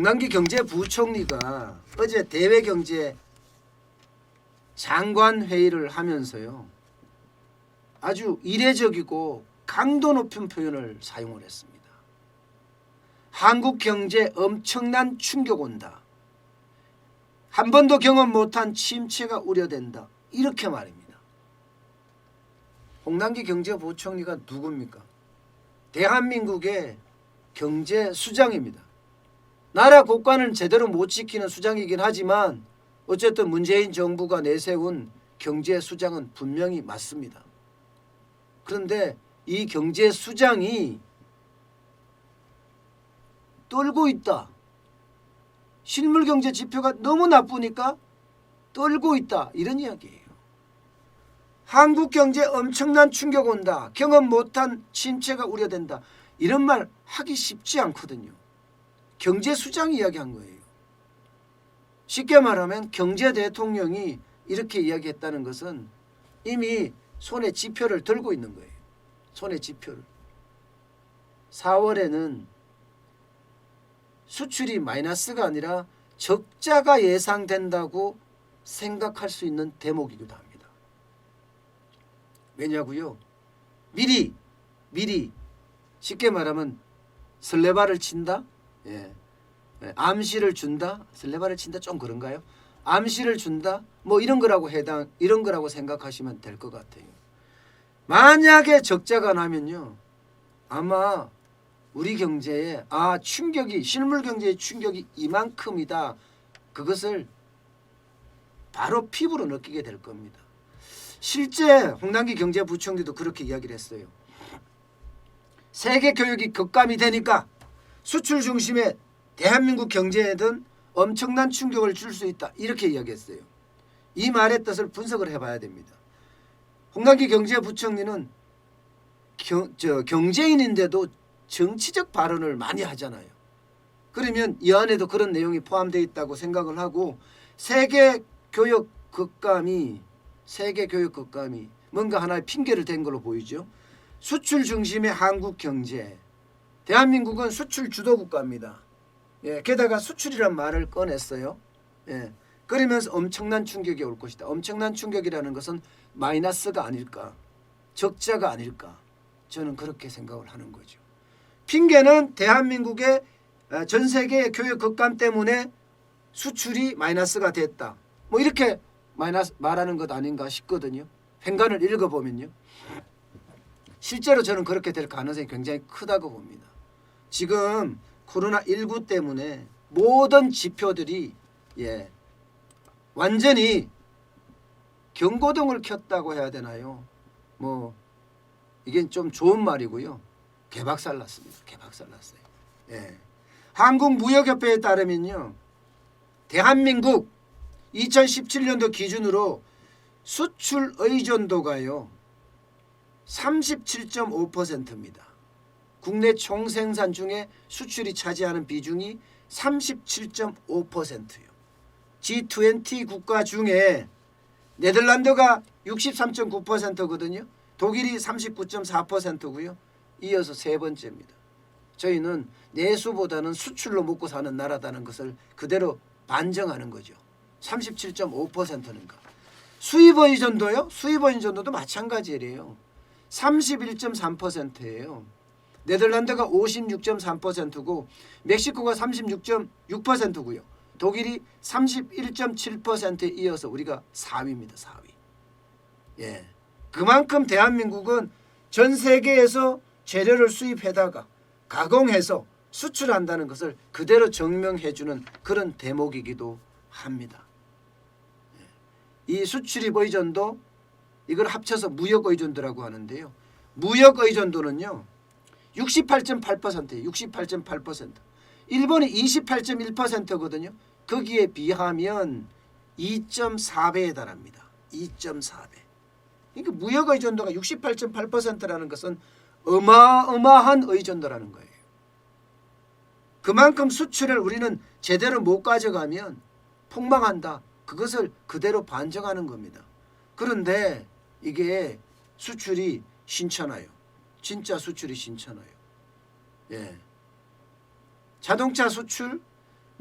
홍남기 경제부총리가 어제 대외경제 장관 회의를 하면서요, 아주 이례적이고 강도 높은 표현을 사용을 했습니다. 한국 경제에 엄청난 충격 온다. 한 번도 경험 못한 침체가 우려된다. 이렇게 말입니다. 홍남기 경제부총리가 누굽니까? 대한민국의 경제수장입니다. 나라 국가는 제대로 못 지키는 수장이긴 하지만 어쨌든 문재인 정부가 내세운 경제수장은 분명히 맞습니다. 그런데 이 경제수장이 떨고 있다. 실물경제 지표가 너무 나쁘니까 떨고 있다. 이런 이야기예요. 한국 경제에 엄청난 충격 온다. 경험 못한 침체가 우려된다. 이런 말 하기 쉽지 않거든요. 경제수장이 이야기한 거예요. 쉽게 말하면 경제 대통령이 이렇게 이야기했다는 것은 이미 손에 지표를 들고 있는 거예요. 손에 지표를. 4월에는 수출이 마이너스가 아니라 적자가 예상된다고 생각할 수 있는 대목이기도 합니다. 왜냐고요? 미리 쉽게 말하면 설레발을 친다? 예. 암시를 준다? 설레발을 친다 좀 그런가요? 암시를 준다? 뭐 이런 거라고 생각하시면 될 것 같아요. 만약에 적자가 나면요, 아마 우리 경제에 충격이, 실물 경제의 충격이 이만큼이다. 그것을 바로 피부로 느끼게 될 겁니다. 실제 홍남기 경제부총리도 그렇게 이야기를 했어요. 세계 교육이 급감이 되니까 수출 중심의 대한민국 경제에든 엄청난 충격을 줄 수 있다. 이렇게 이야기했어요. 이 말의 뜻을 분석을 해봐야 됩니다. 홍남기 경제부총리는 경제인인데도 정치적 발언을 많이 하잖아요. 그러면 이 안에도 그런 내용이 포함되어 있다고 생각을 하고 세계 교육 급감이 뭔가 하나의 핑계를 댄 걸로 보이죠. 수출 중심의 한국 경제, 대한민국은 수출 주도 국가입니다. 게다가 수출이란 말을 꺼냈어요. 그러면서 엄청난 충격이 올 것이다. 엄청난 충격이라는 것은 마이너스가 아닐까, 적자가 아닐까, 저는 그렇게 생각을 하는 거죠. 핑계는 대한민국의 전 세계의 교육 급감 때문에 수출이 마이너스가 됐다. 뭐 이렇게 말하는 것 아닌가 싶거든요. 행간을 읽어보면요. 실제로 저는 그렇게 될 가능성이 굉장히 크다고 봅니다. 지금 코로나19 때문에 모든 지표들이 완전히 경고등을 켰다고 해야 되나요? 뭐 이게 좀 좋은 말이고요. 개박살 났습니다. 개박살 났어요. 한국무역협회에 따르면요, 대한민국 2017년도 기준으로 수출 의존도가요 37.5%입니다. 국내 총생산 중에 수출이 차지하는 비중이 37.5%요. G20 국가 중에 네덜란드가 63.9%거든요. 독일이 39.4%고요. 이어서 세 번째입니다. 저희는 내수보다는 수출로 먹고 사는 나라다는 것을 그대로 반증하는 거죠. 37.5%인가. 수입 의존도요? 수입 의존도도 마찬가지예요. 31.3%예요. 네덜란드가 56.3%고 멕시코가 36.6%고요. 독일이 31.7%에 이어서 우리가 4위입니다. 4위. 그만큼 대한민국은 전 세계에서 재료를 수입해다가 가공해서 수출한다는 것을 그대로 증명해주는 그런 대목이기도 합니다. 이 수출입 의존도, 이걸 합쳐서 무역 의존도라고 하는데요. 무역 의존도는요 68.8%예요. 68.8%. 일본이 28.1%거든요. 거기에 비하면 2.4배에 달합니다. 2.4배. 그러니까 무역 의존도가 68.8%라는 것은 어마어마한 의존도라는 거예요. 그만큼 수출을 우리는 제대로 못 가져가면 폭망한다. 그것을 그대로 반증하는 겁니다. 그런데 이게 수출이 신천하요. 진짜 수출이 신천하요. 자동차 수출,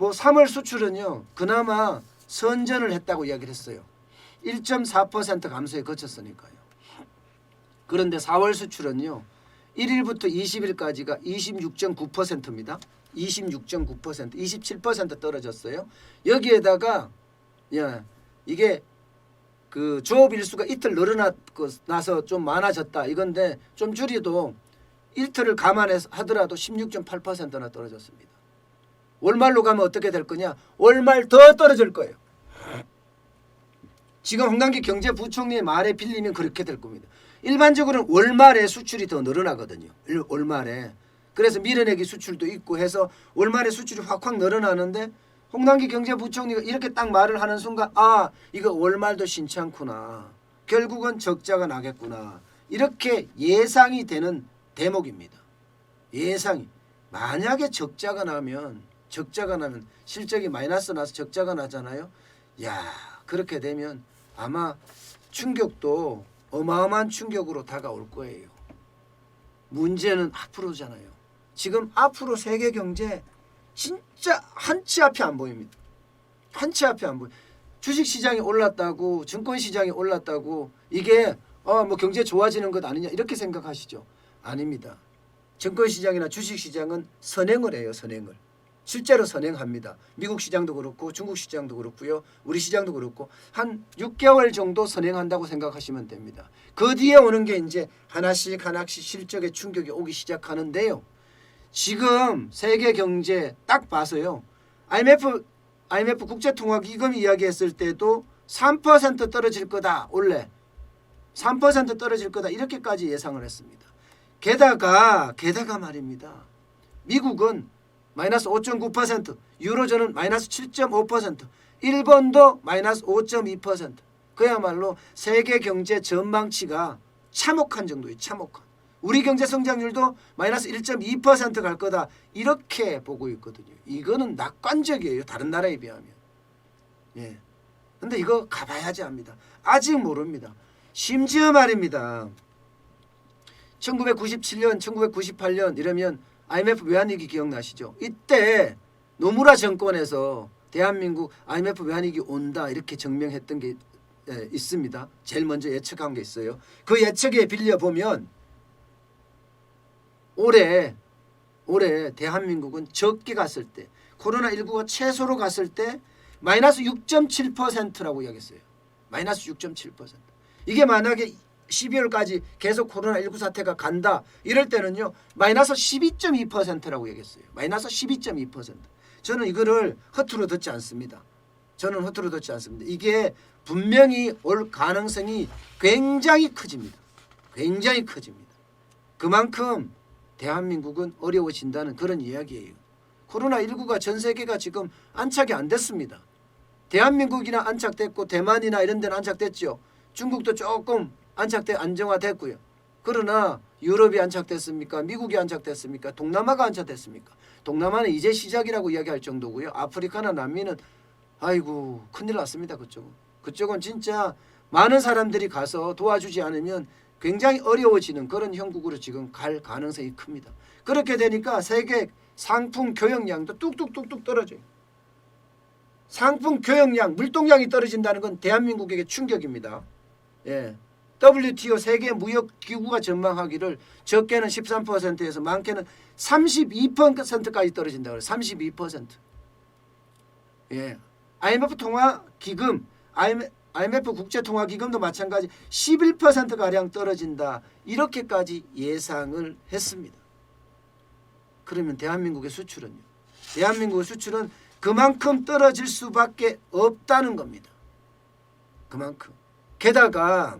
뭐 3월 수출은요 그나마 선전을 했다고 이야기를 했어요. 1.4% 감소에 그쳤으니까요. 그런데 4월 수출은요 1일부터 20일까지가 26.9%입니다. 26.9%, 27% 떨어졌어요. 여기에다가 이게 그 조업 일수가 이틀 늘어나서 좀 많아졌다 이건데 좀 줄여도 이틀을 감안해서 하더라도 16.8%나 떨어졌습니다. 월말로 가면 어떻게 될 거냐? 월말 더 떨어질 거예요. 지금 홍남기 경제부총리의 말에 빌리면 그렇게 될 겁니다. 일반적으로는 월말에 수출이 더 늘어나거든요. 월말에. 그래서 밀어내기 수출도 있고 해서 월말에 수출이 확확 늘어나는데 홍남기 경제부총리가 이렇게 딱 말을 하는 순간 이거 월말도 신찮구나. 결국은 적자가 나겠구나. 이렇게 예상이 되는 대목입니다. 예상이. 만약에 적자가 나면 실적이 마이너스 나서 적자가 나잖아요. 그렇게 되면 아마 충격도 어마어마한 충격으로 다가올 거예요. 문제는 앞으로잖아요. 지금 앞으로 세계 경제 진짜 한치 앞이 안 보입니다. 한치 앞이 안 보여. 주식시장이 올랐다고 증권시장이 올랐다고 이게 뭐 경제 좋아지는 것 아니냐 이렇게 생각하시죠. 아닙니다. 증권시장이나 주식시장은 선행을 해요. 선행을. 실제로 선행합니다. 미국 시장도 그렇고 중국 시장도 그렇고요. 우리 시장도 그렇고 한 6개월 정도 선행한다고 생각하시면 됩니다. 그 뒤에 오는 게 이제 하나씩 실적의 충격이 오기 시작하는데요. 지금 세계 경제 딱 봐서요. IMF 국제통화기금이 이야기했을 때도 3% 떨어질 거다. 원래 3% 떨어질 거다. 이렇게까지 예상을 했습니다. 게다가 말입니다. 미국은 마이너스 5.9%, 유로존은 마이너스 7.5%, 일본도 마이너스 5.2%. 그야말로 세계 경제 전망치가 참혹한 정도예요. 참혹한. 우리 경제 성장률도 마이너스 1.2% 갈 거다. 이렇게 보고 있거든요. 이거는 낙관적이에요. 다른 나라에 비하면. 근데 이거 가봐야지 압니다. 아직 모릅니다. 심지어 말입니다. 1997년, 1998년 이러면 IMF 외환위기 기억나시죠? 이때 노무라 정권에서 대한민국 IMF 외환위기 온다 이렇게 증명했던 게 있습니다. 제일 먼저 예측한 게 있어요. 그 예측에 빌려보면 올해 대한민국은 적게 갔을 때 코로나19가 최소로 갔을 때 마이너스 6.7%라고 이야기했어요. 마이너스 6.7%. 이게 만약에 12월까지 계속 코로나19 사태가 간다. 이럴 때는요. 마이너스 12.2%라고 얘기했어요. 마이너스 12.2%. 저는 이거를 허투루 듣지 않습니다. 이게 분명히 올 가능성이 굉장히 커집니다. 굉장히 커집니다. 그만큼 대한민국은 어려워진다는 그런 이야기예요. 코로나19가 전 세계가 지금 안착이 안 됐습니다. 대한민국이나 안착됐고 대만이나 이런 데는 안착됐죠. 중국도 조금 안정화됐고요. 그러나 유럽이 안착됐습니까? 미국이 안착됐습니까? 동남아가 안착됐습니까? 동남아는 이제 시작이라고 이야기할 정도고요. 아프리카나 남미는 아이고 큰일 났습니다. 그쪽은 진짜 많은 사람들이 가서 도와주지 않으면 굉장히 어려워지는 그런 형국으로 지금 갈 가능성이 큽니다. 그렇게 되니까 세계 상품 교역량도 뚝뚝뚝뚝 떨어져요. 상품 교역량, 물동량이 떨어진다는 건 대한민국에게 충격입니다. WTO 세계 무역 기구가 전망하기를 적게는 13%에서 많게는 32%까지 떨어진다고 해요. 32%. IMF 통화기금, IMF 국제통화기금도 마찬가지 11%가량 떨어진다. 이렇게까지 예상을 했습니다. 그러면 대한민국의 수출은요? 대한민국의 수출은 그만큼 떨어질 수밖에 없다는 겁니다. 그만큼. 게다가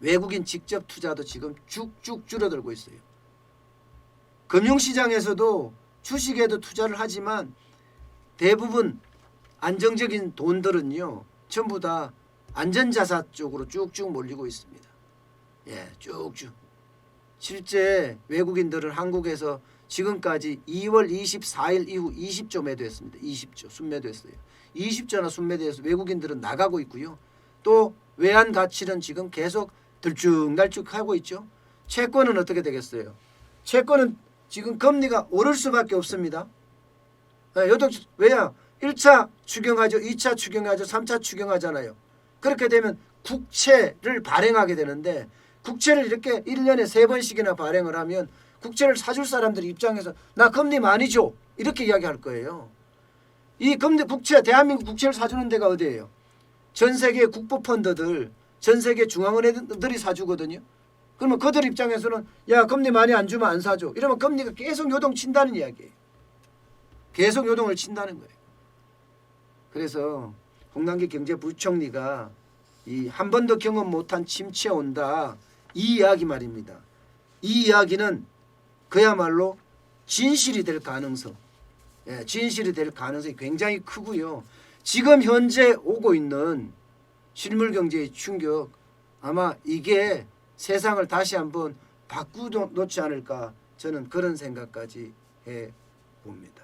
외국인 직접 투자도 지금 쭉쭉 줄어들고 있어요. 금융시장에서도 주식에도 투자를 하지만 대부분 안정적인 돈들은요. 전부 다 안전자산 쪽으로 쭉쭉 몰리고 있습니다. 쭉쭉. 실제 외국인들은 한국에서 지금까지 2월 24일 이후 20조 매도했습니다. 20조 순매도했어요. 20조나 순매도해서 외국인들은 나가고 있고요. 또 외환 가치는 지금 계속 들쭉날쭉하고 있죠. 채권은 어떻게 되겠어요? 채권은 지금 금리가 오를 수밖에 없습니다. 요동 왜야? 1차 추경하죠. 2차 추경하죠. 3차 추경하잖아요. 그렇게 되면 국채를 발행하게 되는데 국채를 이렇게 1년에 3번씩이나 발행을 하면 국채를 사줄 사람들 입장에서 나 금리 많이 줘. 이렇게 이야기할 거예요. 이 금리 국채 대한민국 국채를 사주는 데가 어디예요? 전 세계 국부펀드들 전 세계 중앙은행들이 사주거든요. 그러면 그들 입장에서는 야 금리 많이 안 주면 안 사줘. 이러면 금리가 계속 요동친다는 이야기예요. 계속 요동을 친다는 거예요. 그래서 홍남기 경제부총리가 이 한 번도 경험 못한 침체 온다. 이 이야기 말입니다. 이 이야기는 그야말로 진실이 될 가능성, 진실이 될 가능성이 굉장히 크고요. 지금 현재 오고 있는 실물 경제의 충격 아마 이게 세상을 다시 한번 바꾸놓지 않을까 저는 그런 생각까지 해 봅니다.